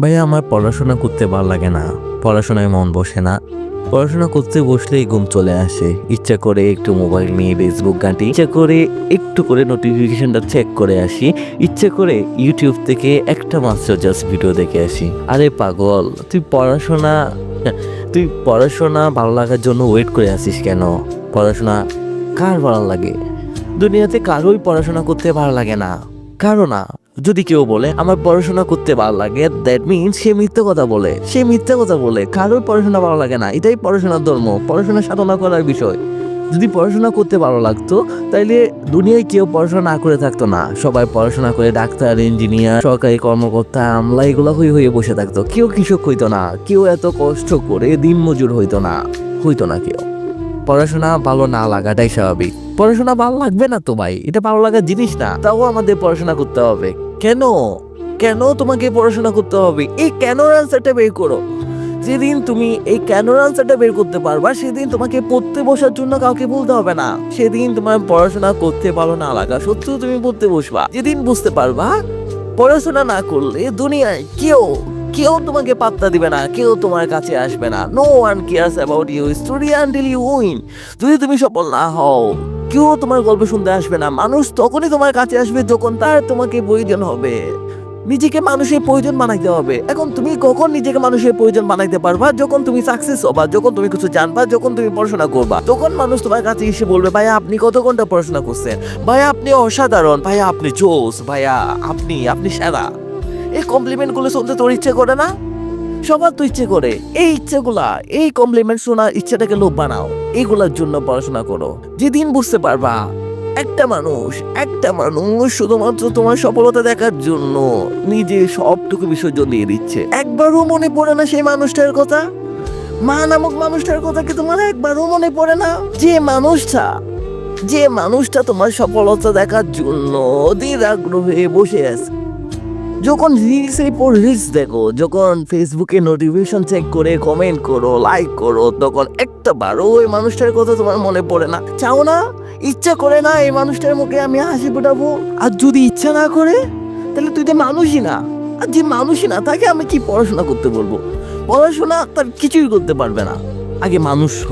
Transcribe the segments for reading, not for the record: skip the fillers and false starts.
ভাইয়া আমার পড়াশোনা করতে ভালো লাগে না, পড়াশোনায় মন বসে না। পড়াশোনা করতে বসলেই ঘুম চলে আসে। ইচ্ছা করে একটু মোবাইল নিয়ে ফেসবুক ঘাঁটি, ইচ্ছা করে একটু করে নোটিফিকেশনটা চেক করে আসি, ইচ্ছা করে ইউটিউব থেকে একটা মাত্র জাস্ট ভিডিও দেখে আসি। আরে পাগল, তুই পড়াশোনা ভালো লাগার জন্য ওয়েট করে আসিস কেন? পড়াশোনা কার ভালো লাগে? দুনিয়াতে কারোই পড়াশোনা করতে ভালো লাগে না, কারো না। যদি কেউ বলে আমার পড়াশোনা করতে ভালো লাগে, দ্যাট মিনস সে মিথ্যা কথা বলে। কারোর পড়াশোনা ভালো লাগে না, এটাই পড়াশোনার ধর্ম, পড়াশোনা সাধনা করার বিষয়। যদি পড়াশোনা করতে ভালো লাগতো তাইলে দুনিয়ায় কেউ পড়াশোনা না করে থাকতো না। সবাই পড়াশোনা করে ডাক্তার, ইঞ্জিনিয়ার, সরকারি কর্মকর্তা, আমলা এগুলো হয়ে বসে থাকতো। কেউ কৃষক হইতো না, কেউ এত কষ্ট করে দিনমজুর হইতো না কেউ। পড়াশোনা ভালো না লাগাটাই স্বাভাবিক। পড়াশোনা ভালো লাগবে না তো ভাই, এটা ভালো লাগার জিনিস না। তাও আমাদের পড়াশোনা করতে হবে কেন? কেন তোমাকে পড়াশোনা করতে হবে? এই কেনর আনসারটা বের করো। যেদিন তুমি এই কেনর আনসারটা বের করতে পারবা, সেদিন তোমাকে পড়তে বসার জন্য কাউকে বলতে হবে না। সেদিন তোমার পড়াশোনা করতে ভালো না লাগা সত্ত্বেও তুমি পড়তে বসবা। যেদিন বুঝতে পারবা পড়াশোনা না করলে দুনিয়ায় কেউ কেউ তোমাকে পাত্তা দিবে না, কেউ তোমার কাছে আসবে না। No one cares about you story until you win. যদি তুমি সফল না হও, কেউ তোমার গল্প শুনতে আসবে না। মানুষ তখনই তোমার কাছে আসবে যখন তার তোমাকে প্রয়োজন হবে। নিজেকে মানুষের প্রয়োজন বানাইতে হবে। এখন তুমি কখন নিজেকে মানুষের প্রয়োজন বানাইতে পারবা? যখন তুমি সাকসেস হবা, যখন তুমি কিছু জানবা, যখন তুমি পড়াশোনা করবা। তখন মানুষ তোমার কাছে এসে বলবে, ভাইয়া আপনি কত ঘন্টা পড়াশোনা করছেন, ভাইয়া আপনি অসাধারণ, ভাইয়া আপনি জোস, ভাইয়া আপনি সেরা। এই কমপ্লিমেন্ট গুলো শুনতে তোর ইচ্ছে করে না? সবার তো ইচ্ছে করে। এই কমপ্লিমেন্ট শোনার ইচ্ছাটাকে লোভ বানাও। এইগুলার জন্য পড়াশোনা করো। যেদিন বুঝতে পারবা একটা মানুষ শুধুমাত্র তোমার সফলতা দেখার জন্য নিজে সবটুকু বিসর্জন দিয়ে দিচ্ছে, একবারও মনে পড়ে না সেই মানুষটার কথা? মা নামক মানুষটার কথা কি তোমার একবারও মনে পড়ে না? যে মানুষটা তোমার সফলতা দেখার জন্য অধীর আগ্রহে বসে আছে, যখন রিলসের পর রিলস দেখো, যখন ফেসবুকে নোটিফিকেশন চেক করে কমেন্ট করো, লাইক করো, তখন একটা বারও ওই মানুষটার কথা তোমার মনে পড়ে না? চাও না? ইচ্ছা করে না এই মানুষটার মুখে আমি হাসি ফোটাবো? আর যদি ইচ্ছা না করে, তাহলে তুই তো মানুষই না। আর যে মানুষই না তাকে আমি কি পড়াশোনা করতে বলবো? পড়াশোনা তার কিছুই করতে পারবে না। আগে মানুষ হ,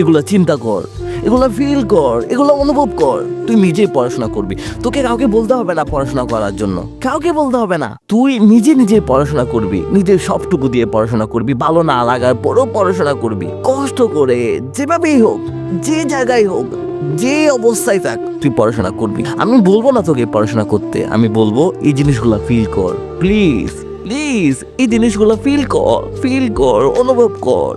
এগুলা চিন্তা কর, এগুলো ফিল কর, এগুলো অনুভব কর। তুই নিজেই পড়াশোনা করবি, তোকে কাউকে বলতে হবে না পড়াশোনা করার জন্য, কাউকে বলতে হবে না। তুই নিজে পড়াশোনা করবি, নিজের সবটুকু দিয়ে পড়াশোনা করবি। ভালো না লাগার পরও পড়াশোনা করবি, কষ্ট করে, যেভাবেই হোক, যে জায়গায় হোক, যে অবস্থায় থাক, তুই পড়াশোনা করবি। আমি বলবো না তোকে পড়াশোনা করতে, আমি বলবো এই জিনিসগুলো ফিল কর। প্লিজ এই জিনিসগুলো ফিল কর, অনুভব কর।